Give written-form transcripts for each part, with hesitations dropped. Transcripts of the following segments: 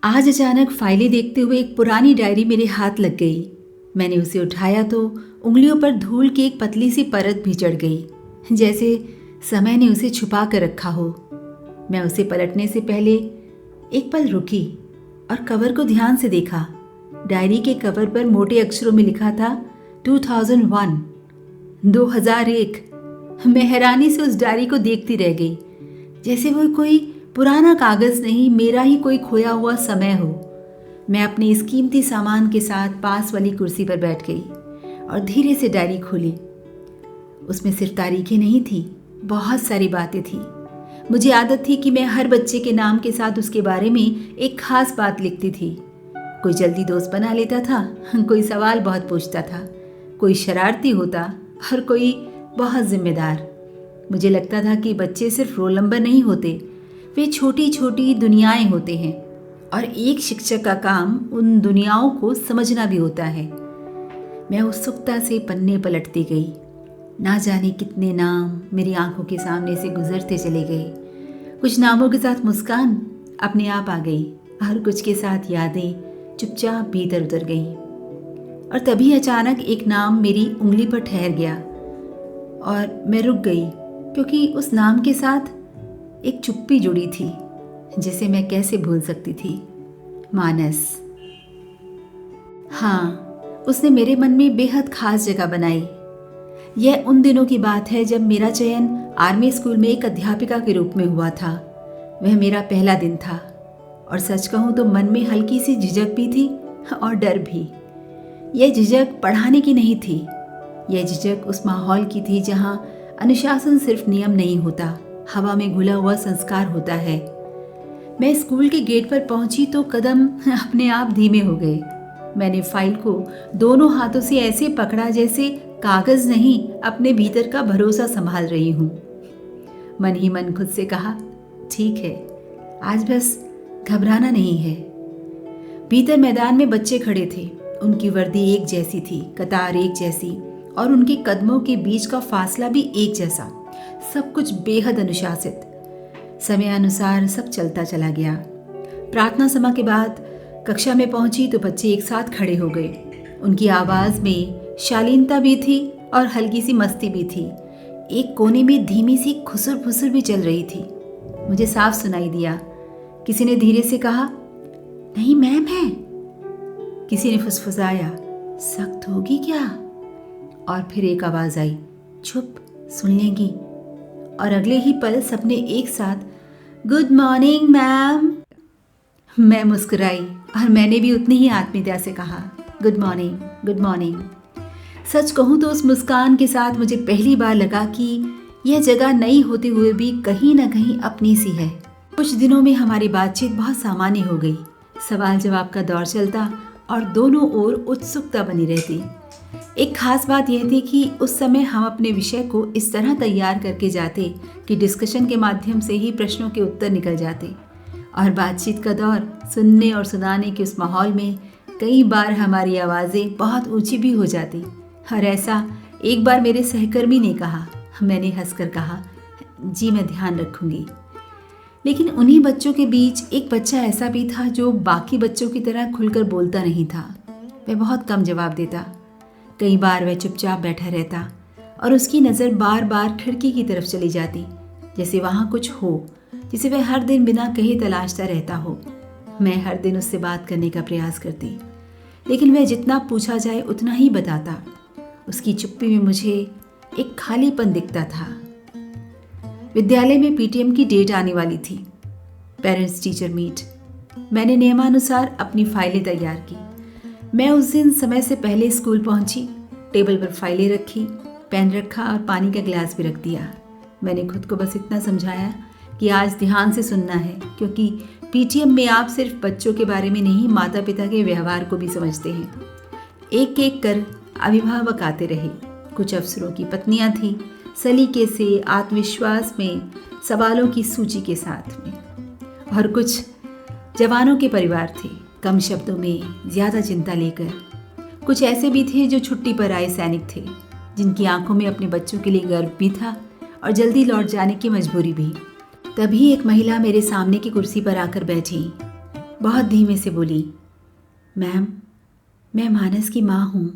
आज अचानक फाइलें देखते हुए एक पुरानी डायरी मेरे हाथ लग गई। मैंने उसे उठाया तो उंगलियों पर धूल की एक पतली सी परत भी चढ़ गई, जैसे समय ने उसे छुपा कर रखा हो। मैं उसे पलटने से पहले एक पल रुकी और कवर को ध्यान से देखा। डायरी के कवर पर मोटे अक्षरों में लिखा था 2001, 2001। मैं हैरानी से उस डायरी को देखती रह गई, जैसे वो कोई पुराना कागज नहीं, मेरा ही कोई खोया हुआ समय हो। मैं अपने इस कीमती सामान के साथ पास वाली कुर्सी पर बैठ गई और धीरे से डायरी खोली। उसमें सिर्फ तारीखें नहीं थी, बहुत सारी बातें थी। मुझे आदत थी कि मैं हर बच्चे के नाम के साथ उसके बारे में एक खास बात लिखती थी। कोई जल्दी दोस्त बना लेता था, कोई सवाल बहुत पूछता था, कोई शरारती होता और कोई बहुत जिम्मेदार। मुझे लगता था कि बच्चे सिर्फ रोल नंबर नहीं होते, वे छोटी छोटी दुनियाएं होते हैं और एक शिक्षक का काम उन दुनियाओं को समझना भी होता है। मैं उत्सुकता से पन्ने पलटती गई। ना जाने कितने नाम मेरी आंखों के सामने से गुजरते चले गए। कुछ नामों के साथ मुस्कान अपने आप आ गई और कुछ के साथ यादें चुपचाप भीतर उतर गई। और तभी अचानक एक नाम मेरी उंगली पर ठहर गया और मैं रुक गई, क्योंकि उस नाम के साथ एक चुप्पी जुड़ी थी जिसे मैं कैसे भूल सकती थी। मानस। हाँ, उसने मेरे मन में बेहद खास जगह बनाई। यह उन दिनों की बात है जब मेरा चयन आर्मी स्कूल में एक अध्यापिका के रूप में हुआ था। वह मेरा पहला दिन था और सच कहूँ तो मन में हल्की सी झिझक भी थी और डर भी। यह झिझक पढ़ाने की नहीं थी, यह झिझक उस माहौल की थी जहाँ अनुशासन सिर्फ नियम नहीं होता, हवा में घुला हुआ संस्कार होता है। मैं स्कूल के गेट पर पहुंची तो कदम अपने आप धीमे हो गए। मैंने फाइल को दोनों हाथों से ऐसे पकड़ा जैसे कागज नहीं, अपने भीतर का भरोसा संभाल रही हूँ। मन ही मन खुद से कहा, ठीक है, आज बस घबराना नहीं है। भीतर मैदान में बच्चे खड़े थे। उनकी वर्दी एक जैसी थी, कतार एक जैसी, और उनके कदमों के बीच का फासला भी एक जैसा। सब कुछ बेहद अनुशासित। समयानुसार सब चलता चला गया। प्रार्थना सभा के बाद कक्षा में पहुंची तो बच्चे एक साथ खड़े हो गए। उनकी आवाज में शालीनता भी थी और हल्की सी मस्ती भी थी। एक कोने में धीमी सी खुसुर फुसुर भी चल रही थी। मुझे साफ सुनाई दिया। किसी ने धीरे से कहा, नहीं मैम है। किसी ने फुसफुसाया, सख्त होगी क्या? और फिर एक आवाज आई, चुप, सुन लेंगी। और अगले ही पल सबने एक साथ, गुड मॉर्निंग मैम। मैं मुस्कुराई और मैंने भी उतनी ही आत्मीयता से कहा, गुड मॉर्निंग, गुड मॉर्निंग। सच कहूँ तो उस मुस्कान के साथ मुझे पहली बार लगा कि यह जगह नई होते हुए भी कहीं ना कहीं अपनी सी है। कुछ दिनों में हमारी बातचीत बहुत सामान्य हो गई। सवाल जवाब का दौर चलता और दोनों ओर उत्सुकता बनी रहती। एक खास बात यह थी कि उस समय हम अपने विषय को इस तरह तैयार करके जाते कि डिस्कशन के माध्यम से ही प्रश्नों के उत्तर निकल जाते। और बातचीत का दौर, सुनने और सुनाने के उस माहौल में कई बार हमारी आवाज़ें बहुत ऊंची भी हो जाती। और ऐसा एक बार मेरे सहकर्मी ने कहा। मैंने हंसकर कहा, जी मैं ध्यान रखूंगी। लेकिन उन्हीं बच्चों के बीच एक बच्चा ऐसा भी था जो बाकी बच्चों की तरह खुलकर बोलता नहीं था। वह बहुत कम जवाब देता। कई बार वह चुपचाप बैठा रहता और उसकी नज़र बार बार खिड़की की तरफ चली जाती, जैसे वहाँ कुछ हो जिसे वह हर दिन बिना कहे तलाशता रहता हो। मैं हर दिन उससे बात करने का प्रयास करती, लेकिन वह जितना पूछा जाए उतना ही बताता। उसकी चुप्पी में मुझे एक खालीपन दिखता था। विद्यालय में पीटीएम की डेट आने वाली थी, पेरेंट्स टीचर मीट। मैंने नियमानुसार अपनी फाइलें तैयार की। मैं उस दिन समय से पहले स्कूल पहुंची। टेबल पर फाइलें रखी, पेन रखा और पानी का गिलास भी रख दिया। मैंने खुद को बस इतना समझाया कि आज ध्यान से सुनना है, क्योंकि पीटीएम में आप सिर्फ बच्चों के बारे में नहीं, माता पिता के व्यवहार को भी समझते हैं। एक एक कर अभिभावक आते रहे। कुछ अफसरों की पत्नियां थीं, सलीके से, आत्मविश्वास में, सवालों की सूची के साथ में। और कुछ जवानों के परिवार थे, कम शब्दों में ज़्यादा चिंता लेकर। कुछ ऐसे भी थे जो छुट्टी पर आए सैनिक थे, जिनकी आंखों में अपने बच्चों के लिए गर्व भी था और जल्दी लौट जाने की मजबूरी भी। तभी एक महिला मेरे सामने की कुर्सी पर आकर बैठी। बहुत धीमे से बोली, मैम, मैं मानस की माँ हूँ।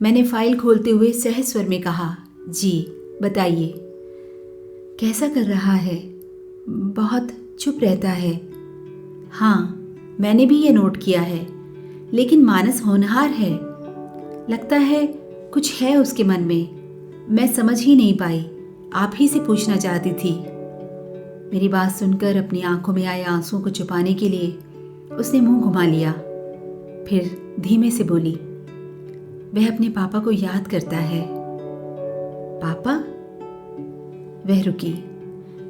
मैंने फाइल खोलते हुए सहज स्वर में कहा, जी बताइए। कैसा कर रहा है? बहुत चुप रहता है। हाँ, मैंने भी ये नोट किया है, लेकिन मानस होनहार है। लगता है कुछ है उसके मन में, मैं समझ ही नहीं पाई। आप ही से पूछना चाहती थी। मेरी बात सुनकर अपनी आंखों में आए आंसुओं को छुपाने के लिए उसने मुंह घुमा लिया। फिर धीमे से बोली, वह अपने पापा को याद करता है। पापा? वह रुकी,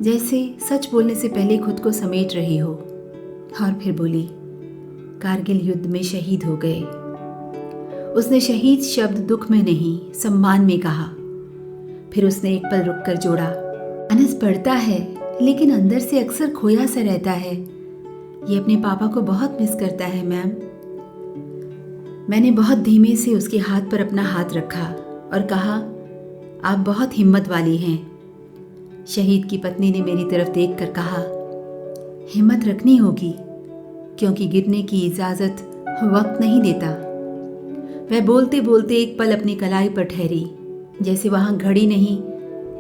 जैसे सच बोलने से पहले खुद को समेट रही हो, और फिर बोली, कारगिल युद्ध में शहीद हो गए। उसने शहीद शब्द दुख में नहीं, सम्मान में कहा। फिर उसने एक पल रुककर जोड़ा, अनस पढ़ता है, लेकिन अंदर से अक्सर खोया सा रहता है। ये अपने पापा को बहुत मिस करता है मैम। मैंने बहुत धीमे से उसके हाथ पर अपना हाथ रखा और कहा, आप बहुत हिम्मत वाली हैं। शहीद की पत्नी ने मेरी तरफ देखकर कहा, हिम्मत रखनी होगी, क्योंकि गिरने की इजाजत वक्त नहीं देता। वह बोलते बोलते एक पल अपनी कलाई पर ठहरी, जैसे वहां घड़ी नहीं,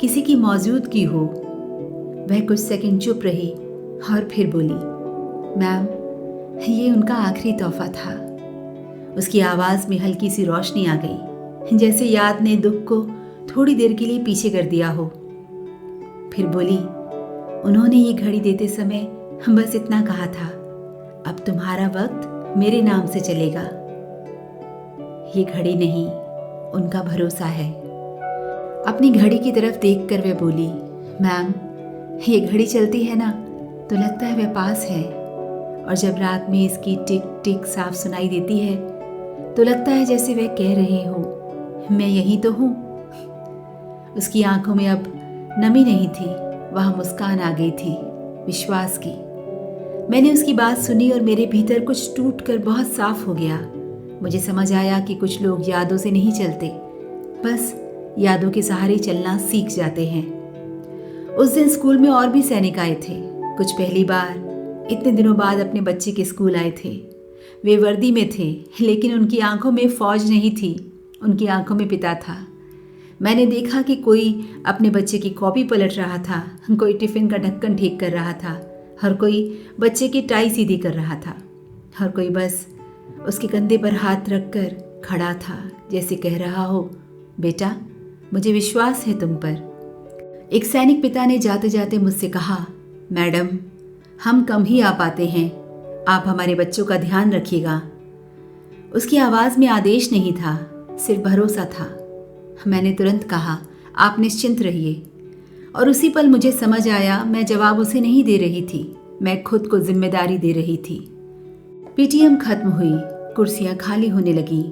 किसी की मौजूदगी हो। वह कुछ सेकंड चुप रही और फिर बोली, मैम, ये उनका आखिरी तोहफा था। उसकी आवाज में हल्की सी रोशनी आ गई, जैसे याद ने दुख को थोड़ी देर के लिए पीछे कर दिया हो। फिर बोली, उन्होंने ये घड़ी देते समय बस इतना कहा था, अब तुम्हारा वक्त मेरे नाम से चलेगा। ये घड़ी नहीं, उनका भरोसा है। अपनी घड़ी की तरफ देखकर वह बोली, मैम, ये घड़ी चलती है ना, तो लगता है वह पास है, और जब रात में इसकी टिक टिक साफ सुनाई देती है तो लगता है जैसे वह कह रहे हो, मैं यही तो हूँ। उसकी आंखों में अब नमी नहीं थी, वहां मुस्कान आ गई थी, विश्वास की। मैंने उसकी बात सुनी और मेरे भीतर कुछ टूटकर बहुत साफ हो गया। मुझे समझ आया कि कुछ लोग यादों से नहीं चलते, बस यादों के सहारे चलना सीख जाते हैं। उस दिन स्कूल में और भी सैनिक आए थे। कुछ पहली बार इतने दिनों बाद अपने बच्चे के स्कूल आए थे। वे वर्दी में थे, लेकिन उनकी आंखों में फौज नहीं थी, उनकी आंखों में पिता था। मैंने देखा कि कोई अपने बच्चे की कॉपी पलट रहा था, कोई टिफिन का ढक्कन ठीक कर रहा था, हर कोई बच्चे की टाई सीधी कर रहा था, हर कोई बस उसके कंधे पर हाथ रखकर खड़ा था, जैसे कह रहा हो, बेटा, मुझे विश्वास है तुम पर। एक सैनिक पिता ने जाते जाते मुझसे कहा, मैडम, हम कम ही आ पाते हैं, आप हमारे बच्चों का ध्यान रखिएगा। उसकी आवाज में आदेश नहीं था, सिर्फ भरोसा था। मैंने तुरंत कहा, आप निश्चिंत रहिए। और उसी पल मुझे समझ आया, मैं जवाब उसे नहीं दे रही थी, मैं खुद को जिम्मेदारी दे रही थी। पीटीएम खत्म हुई, कुर्सियां खाली होने लगी,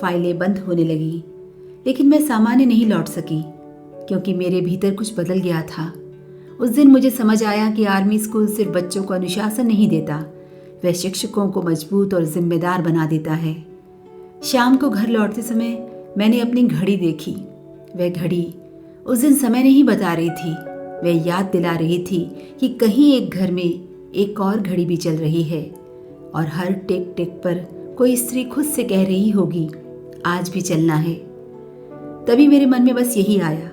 फाइलें बंद होने लगी, लेकिन मैं सामान्य नहीं लौट सकी, क्योंकि मेरे भीतर कुछ बदल गया था। उस दिन मुझे समझ आया कि आर्मी स्कूल सिर्फ बच्चों को अनुशासन नहीं देता, वह शिक्षकों को मजबूत और जिम्मेदार बना देता है। शाम को घर लौटते समय मैंने अपनी घड़ी देखी। वह घड़ी उस दिन समय नहीं बता रही थी, वह याद दिला रही थी कि कहीं एक घर में एक और घड़ी भी चल रही है, और हर टिक टिक पर कोई स्त्री खुद से कह रही होगी, आज भी चलना है। तभी मेरे मन में बस यही आया,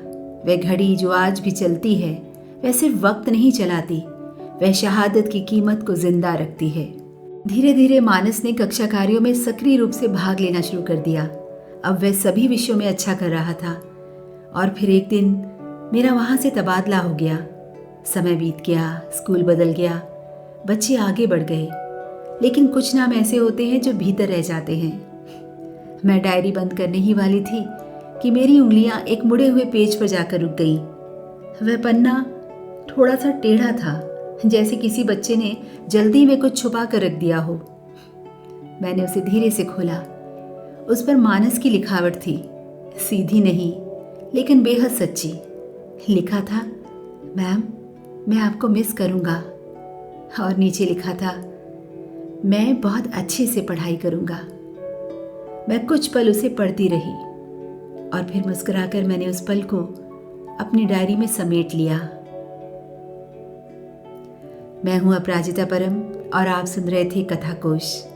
वह घड़ी जो आज भी चलती है, वह सिर्फ वक्त नहीं चलाती, वह शहादत की कीमत को जिंदा रखती है। धीरे धीरे मानस ने कक्षा कार्यों में सक्रिय रूप से भाग लेना शुरू कर दिया। अब वह सभी विषयों में अच्छा कर रहा था। और फिर एक दिन मेरा वहां से तबादला हो गया। समय बीत गया, स्कूल बदल गया, बच्चे आगे बढ़ गए, लेकिन कुछ नाम ऐसे होते हैं जो भीतर रह जाते हैं। मैं डायरी बंद करने ही वाली थी कि मेरी उंगलियां एक मुड़े हुए पेज पर जाकर रुक गईं। वह पन्ना थोड़ा सा टेढ़ा था, जैसे किसी बच्चे ने जल्दी में कुछ छुपा कर रख दिया हो। मैंने उसे धीरे से खोला। उस पर मानस की लिखावट थी, सीधी नहीं लेकिन बेहद सच्ची। लिखा था, मैम, मैं आपको मिस करूंगा। और नीचे लिखा था, मैं बहुत अच्छे से पढ़ाई करूंगा। मैं कुछ पल उसे पढ़ती रही और फिर मुस्कुराकर मैंने उस पल को अपनी डायरी में समेट लिया। मैं हूं अपराजिता परम और आप सुन रहे थे कथा कोश।